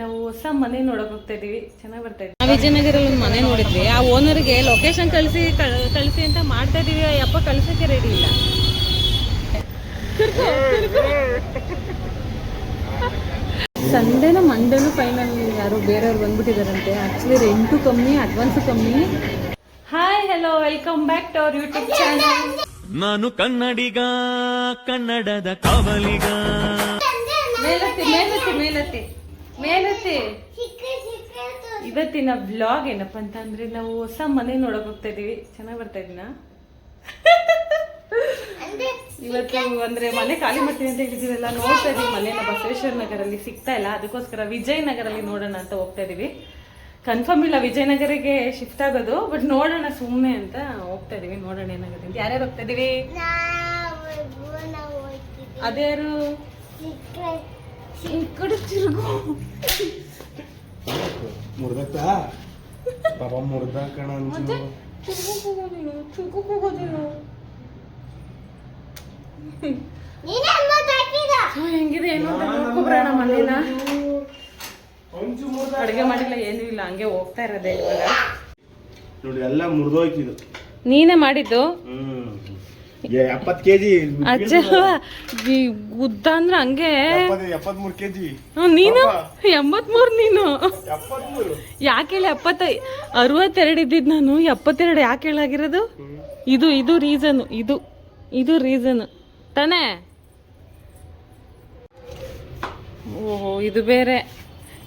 ನಾವು ಹೊಸ ಮನೆ ನೋಡಕ್ ಹೋಗ್ತಾ ಇದೀವಿ. ಚೆನ್ನಾಗಿ ಬರ್ತಾ ಇದೆ. ವಿಜಯನಗರಲ್ಲಿ ಒಂದು ಮನೆ ನೋಡಿದ್ವಿ. ಆ ಓನರ್ಗೆ ಲೊಕೇಶನ್ ಕಳಿಸಿ ಅಂತ ಮಾಡ್ತಾ ಇದೀವಿ. ಯಪ್ಪ ಕಳ್ಸಕ್ಕೆ ರೆಡಿ ಇಲ್ಲ. ಸಂಡೇನ ಮಂಡೇನು ಫೈನಲ್ ಯಾರೋ ಬೇರೆಯವ್ರು ಬಂದ್ಬಿಟ್ಟಿದಾರಂತೆ. ಆಕ್ಚುಲಿ ರೆಂಟು ಕಮ್ಮಿ, ಅಡ್ವಾನ್ಸು ಕಮ್ಮಿ. Hi hello, welcome back to our YouTube channel. ನಾನು ಕನ್ನಡಿಗ, ಕನ್ನಡದ ಕಾವಲಿಗ. ಮೇಲತ್ತಿ ಮೇಲತ್ತಿ ಮೇಲತ್ತಿ ಮೇಲತ್ತಿ. ಇವತ್ತಿನ ವ್ಲಾಗ್ ಏನಪ್ಪ ಅಂತ ಅಂದ್ರೆ, ನಾವು ಹೊಸ ಮನೆ ನೋಡಕ್ ಹೋಗ್ತಾ ಇದೀವಿ. ಚೆನ್ನಾಗಿ ಬರ್ತಾ ಇದೀನಾ? ಇವತ್ತು ಅಂದ್ರೆ ಮನೆ ಖಾಲಿ ಮಾಡ್ತೀನಿ ಅಂತ ಹೇಳಿದೀವಲ್ಲ, ನೋಡ್ತಾ ಇದೀವಿ ಮನೇನ. ಬಸವೇಶ್ವರ ನಗರಲ್ಲಿ ಸಿಗ್ತಾ ಇಲ್ಲ, ಅದಕ್ಕೋಸ್ಕರ ವಿಜಯನಗರಲ್ಲಿ ನೋಡೋಣ ಅಂತ ಹೋಗ್ತಾ ಇದೀವಿ. ಕನ್ಫರ್ಮ್ ಇಲ್ಲ ವಿಜಯನಗರಿಗೆ ಶಿಫ್ಟ್ ಆಗೋದು, ಬಟ್ ನೋಡೋಣ ಸುಮ್ಮನೆ ಅಂತ ಹೋಗ್ತಾ ಇದೀವಿ. ನೋಡೋಣ ಏನಾಗುತ್ತೆ ಅಂತ. ಯಾರ್ಯಾರು ಹೋಗ್ತಾ ಇದೀವಿ? ಅದ್ಯಾರು? ಈ ಕಡೆ ತಿರುಗು. ಹೆಂಗಿದೆ ಏನೋ ನೋಡ್ಕೊಬ್ರಣ ಮನೇನ. ಅಡುಗೆ ಮಾಡಿಲ್ಲ, ಏನೂ ಇಲ್ಲ, ಹಂಗೆ ಹೋಗ್ತಾ ಇರೋದೇ ಇವಾಗ. ನೋಡಿ ಎಲ್ಲ ಮುರಿದೋಯ್ತಿದ್ದು. ನೀನೇ ಮಾಡಿದ್ದು? 70 ಕೆಜಿ ಅಜ್ಜ ಉದ್ದ ಅಂದ್ರೆ ಹಂಗೆ 73 ಕೆಜಿ. ನೀನು 83. ನೀನು ಯಾಕೆ ಹೇಳಿ 62 ಇದ್ದಿದ್ದು ನಾನು. 72 ಯಾಕೆ ಹೇಳಾಗಿರೋದು? ಇದು ರೀಸನ್. ಇದು ರೀಸನ್ ತಾನೇ? ಓಹೋ, ಇದು ಬೇರೆ.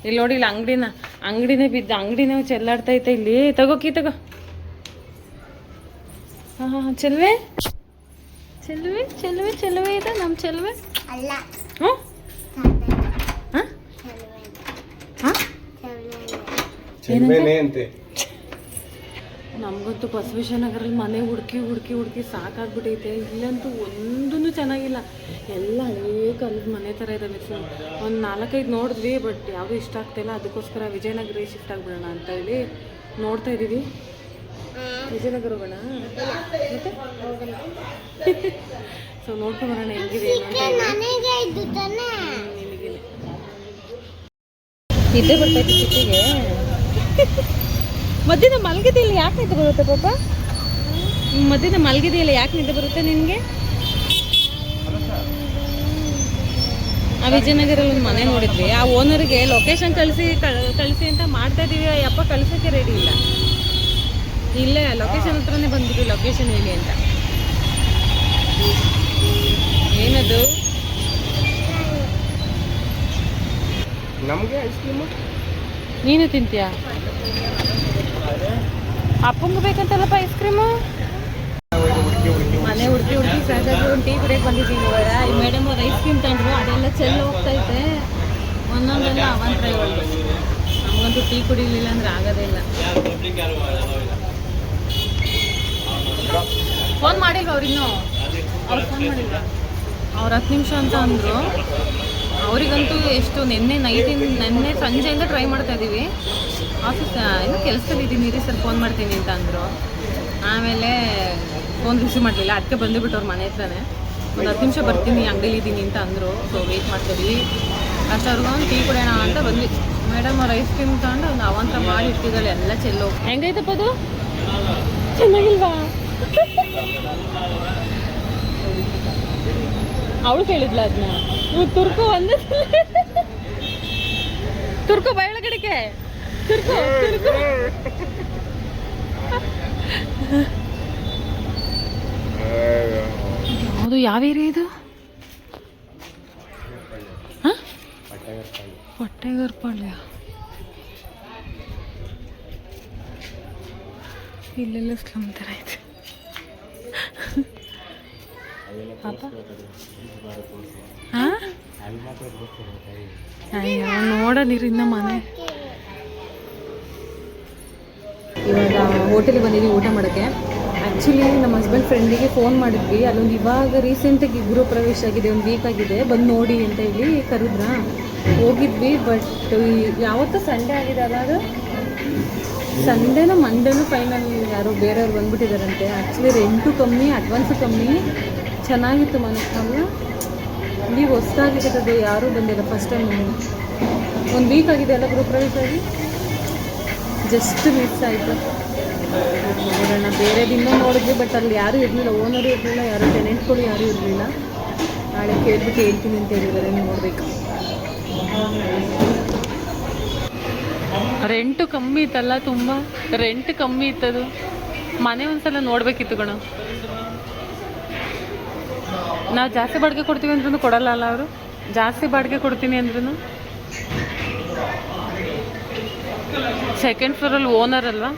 ಇಲ್ಲಿ ನೋಡಿ, ಇಲ್ಲಿ ಅಂಗಡಿನೇ ಬಿದ್ದು, ಅಂಗಡಿನೇ ಚೆಲ್ಲಾಡ್ತೈತೆ ಇಲ್ಲಿ. ತಗೋ ತಗೋ. ಹಾ ಚೆಲ್ವೆ ಚೆಲ್ವೆ ಚೆಲ್ವೆ ಚೆಲ್ವೆ ಇದೆ ನಮ್ಮ ಚೆಲ್ವೆ. ಹ್ಞೂ ನಮಗಂತೂ ಬಸವೇಶ್ವರ ನಗರಲ್ಲಿ ಮನೆ ಹುಡುಕಿ ಸಾಕಾಗ್ಬಿಟ್ಟೈತೆ. ಇಲ್ಲಂತೂ ಒಂದೂ ಚೆನ್ನಾಗಿಲ್ಲ, ಎಲ್ಲ ಹಳೇ ಕಾಲದ ಮನೆ ಥರ ಇದ್ದಾವೆ. ಸೊ ಒಂದು 4-5 ನೋಡಿದ್ವಿ, ಬಟ್ ಯಾವುದೂ ಇಷ್ಟ ಆಗ್ತಾಯಿಲ್ಲ. ಅದಕ್ಕೋಸ್ಕರ ವಿಜಯನಗರ ಶಿಫ್ಟ್ ಆಗಿಬಿಡೋಣ ಅಂತ ಹೇಳಿ ನೋಡ್ತಾ ಇದ್ದೀವಿ. ವಿಜಯನಗರ ಹೋಗೋಣ ಮತ್ತೆ. ಸೊ ನೋಡ್ಕೊಂಡು ಬರೋಣ ಹೆಂಗಿದೆ ನಿದ್ದೆ ಬರ್ತೈತೆ ಚಿಟ್ಟಿಗೆ. ಮಧ್ಯಾಹ್ನ ಮಲಗಿದೆಯಲ್ಲ, ಯಾಕೆ ನಿದ್ದೆ ಬರುತ್ತೆ ಪಾಪ? ಮಧ್ಯಾಹ್ನ ಮಲಗಿದೆಯಲ್ಲ, ಯಾಕೆ ನಿದ್ದೆ ಬರುತ್ತೆ ನಿನಗೆ? ಆ ವಿಜಯನಗರಲ್ಲಿ ಒಂದು ಮನೆ ನೋಡಿದ್ವಿ. ಆ ಓನರ್ಗೆ ಲೊಕೇಶನ್ ಕಳಿಸಿ ಅಂತ ಮಾಡ್ತಾ ಇದೀವಿ. ಯಪ್ಪ ಕಳ್ಸೋಕ್ಕೆ ರೆಡಿ ಇಲ್ಲ. ಇಲ್ಲೇ ಲೊಕೇಶನ್ ಹತ್ರನೇ ಬಂದ್ಬಿಟ್ಟು ಲೊಕೇಶನ್ ಹೇಳಿ ಅಂತ. ಏನದು? ನಮಗೆ ಐಸ್ ಕ್ರೀಮು ನೀನು ತಿಂತೀಯಾ? ಅಪ್ಪಂಗೆ ಬೇಕಂತಲ್ಲಪ್ಪ ಐಸ್ ಕ್ರೀಮು. ಮನೆ ಹುಡುಕಿ ಸಾಕಾಗಿ ಒಂದು ಟೀ ಕುಡಿಯೋಕೆ ಬಂದಿದ್ದೀವಿ ಇವಾಗ. ಈ ಮೇಡಮ್ ಅವ್ರು ಐಸ್ ಕ್ರೀಮ್ ತಂದ್ರು, ಅದೆಲ್ಲ ಚೆಲ್ಲ ಹೋಗ್ತೈತೆ. ಒಂದೊಂದೆಲ್ಲ ಅವಂತರ ಇವಾಗ. ನಮಗಂತೂ ಟೀ ಕುಡಿಲಿಲ್ಲ ಅಂದ್ರೆ ಆಗೋದೇ ಇಲ್ಲ. ಫೋನ್ ಮಾಡಿಲ್ವ ಅವ್ರು ಇನ್ನೂ? ಅವ್ರು ಫೋನ್ ಮಾಡಿಲ್ವ? ಅವ್ರು 10 ನಿಮಿಷ ಅಂತ ಅಂದರು. ಅವರಿಗಂತೂ ಎಷ್ಟು ನೆನ್ನೆ ಸಂಜೆಯಿಂದ ಟ್ರೈ ಮಾಡ್ತಾ ಇದ್ದೀವಿ. ಆಫೀಸ್ ಇನ್ನೂ ಕೆಲಸದಲ್ಲಿ ಇದ್ದೀನಿ ರೀ ಸರ್, ಫೋನ್ ಮಾಡ್ತೀನಿ ಅಂತ ಅಂದರು. ಆಮೇಲೆ ಫೋನ್ ರಿಸೀವ್ ಮಾಡಲಿಲ್ಲ. ಅದಕ್ಕೆ ಬಂದುಬಿಟ್ಟು ಅವ್ರ ಮನೆ ಹತ್ರನೇ ಒಂದು 10 ನಿಮಿಷ ಬರ್ತೀನಿ, ಅಂಗಡಿಲಿದ್ದೀನಿ ಅಂತ ಅಂದರು. ಸೊ ವೆಯ್ಟ್ ಮಾಡ್ತಾಯಿದ್ವಿ. ಅಷ್ಟವ್ರಿಗೂ ಒಂದು ಟೀ ಕುಡಿಯೋಣ ಅಂತ ಬಂದ್ವಿ. ಮೇಡಮ್ ಅವ್ರು ಐಸ್ ಕ್ರೀಮ್ ತಗೊಂಡು ಒಂದು ಅವಂತರ ಮಾಡಿ ಇಟ್ಟಿದ್ದಾಳೆ, ಎಲ್ಲ ಚೆಲ್ಲೋ. ಹೆಂಗೈತಪ್ಪ ಅದು? ಚೆನ್ನಾಗಿಲ್ವಾ? ಅವಳು ಕೇಳಿದ್ಲ ಅದನ್ನ. ತುರ್ಕು ಒಂದು ತುರ್ಕು ಬಯಳಗಡಿಕೆ ತುರ್ಕು ಯಾವುದು? ಯಾವ ಏರಿಯಾ ಇದು? ಹೊಟ್ಟೆಗರ್ಪಾಳ್ಯ. ಇಲ್ಲೆಲ್ಲ ಸ್ಲಮ್ ಥರ ಐತೆ. ನೋಡೋಣಿರಿನ್ನ ಮನೆ. ಇವಾಗ ಹೋಟೆಲಿಗೆ ಬಂದಿದ್ದೀವಿ ಊಟ ಮಾಡೋಕ್ಕೆ. ಆ್ಯಕ್ಚುಲಿ ನಮ್ಮ ಹಸ್ಬೆಂಡ್ ಫ್ರೆಂಡಿಗೆ ಫೋನ್ ಮಾಡಿದ್ವಿ. ಅಲ್ಲೊಂದು ಇವಾಗ ರೀಸೆಂಟಾಗಿ ಗೃಹ ಪ್ರವೇಶ ಆಗಿದೆ, ಒಂದು ವೀಕ್ ಆಗಿದೆ, ಬಂದು ನೋಡಿ ಅಂತ ಹೇಳಿ ಕರೆದ್ರ. ಹೋಗಿದ್ವಿ. ಬಟ್ ಯಾವತ್ತೂ ಸಂಡೇ ಆಗಿದೆ, ಅದು ಸಂಡೇನ ಮಂಡೇನು ಫೈನಲ್ ಯಾರೋ ಬೇರೆಯವ್ರು ಬಂದ್ಬಿಟ್ಟಿದಾರಂತೆ. ಆ್ಯಕ್ಚುಲಿ ರೆಂಟು ಕಮ್ಮಿ, ಅಡ್ವಾನ್ಸು ಕಮ್ಮಿ. ಚೆನ್ನಾಗಿತ್ತು ಮನೆ. ಅಲ್ಲ ನೀವು ಹೊಸ್ದಾಗಿರೋದು, ಯಾರೂ ಬಂದಿಲ್ಲ, ಫಸ್ಟ್ ಟೈಮ್ 1 ವೀಕ್ ಆಗಿದೆ ಎಲ್ಲ ಗೃಹ ಪ್ರವೇಶ ಆಗಿ ಜಸ್ಟ್ ಮಿಸ್ ಆಯಿತು. ನೋಡೋಣ ಬೇರೆ ದಿನ ನೋಡಿದ್ವಿ, ಬಟ್ ಅಲ್ಲಿ ಯಾರೂ ಇರಲಿಲ್ಲ, ಓನರು ಇರಲಿಲ್ಲ, ಯಾರು ಟೆನೆಂಟ್ಗಳು ಯಾರೂ ಇರಲಿಲ್ಲ. ನಾಳೆ ಕೇಳ್ಬಿಟ್ಟು ಹೇಳ್ತೀನಿ ಅಂತ ಹೇಳಿದ್ದಾರೆ, ನೋಡಬೇಕು. ರೆಂಟು ಕಮ್ಮಿ ಇತ್ತಲ್ಲ, ತುಂಬ ರೆಂಟ್ ಕಮ್ಮಿ ಇತ್ತದು. ಮನೆ ಒಂದ್ಸಲ ನೋಡಬೇಕಿತ್ತು ಕಣ. ನಾವು ಜಾಸ್ತಿ ಬಾಡಿಗೆ ಕೊಡ್ತೀವಿ ಅಂದ್ರೂ ಕೊಡಲ್ಲ ಅಲ್ಲ ಅವರು, ಜಾಸ್ತಿ ಬಾಡಿಗೆ ಕೊಡ್ತೀನಿ ಅಂದ್ರೂ. ಸೆಕೆಂಡ್ ಫ್ಲೋರಲ್ಲಿ ಓನರ್ ಅಲ್ವಾ,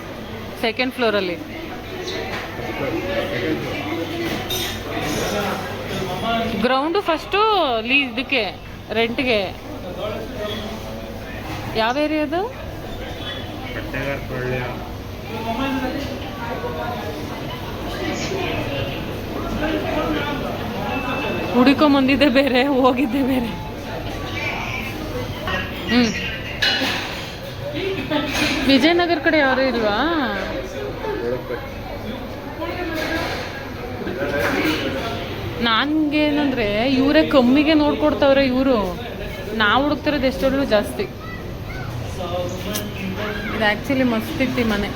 ಸೆಕೆಂಡ್ ಫ್ಲೋರಲ್ಲಿ. ಗ್ರೌಂಡು ಫಸ್ಟು ಇದಕ್ಕೆ ರೆಂಟ್ಗೆ. ಯಾವ ಏರಿಯಾದು? ಹುಡುಕೊಂಬಂದಿದ್ದೆ ಬೇರೆ, ಹೋಗಿದ್ದೆ ಬೇರೆ. ವಿಜಯನಗರ ಕಡೆ ಯಾರು ಇಲ್ವಾ? ನನಗೇನಂದರೆ ಇವರೇ ಕಮ್ಮಿಗೆ ನೋಡ್ಕೊಡ್ತಾವ್ರೆ ಇವರು. ನಾವು ಹುಡುಕ್ತಿರೋದು ಎಷ್ಟೊಂದು ಜಾಸ್ತಿ. ಇದು ಆ್ಯಕ್ಚುಲಿ ಮಸ್ತ್ ಇತ್ತು ಈ ಮನೆ.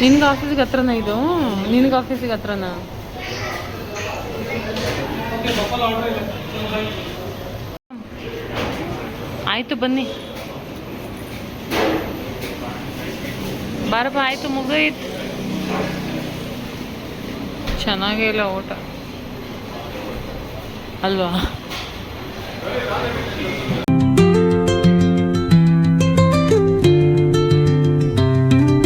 ನಿನ್ಗೆ ಆಫೀಸಿಗೆ ಹತ್ರನ ಇದು? ನಿನಗೆ ಆಫೀಸಿಗೆ ಹತ್ರನಾ? ಆಯಿತು ಬನ್ನಿ, ಬಾರಪ್ಪ. ಆಯಿತು, ಮುಗಿಯಿತು. ಚೆನ್ನಾಗೇ ಇಲ್ಲ ಊಟ ಅಲ್ವಾ?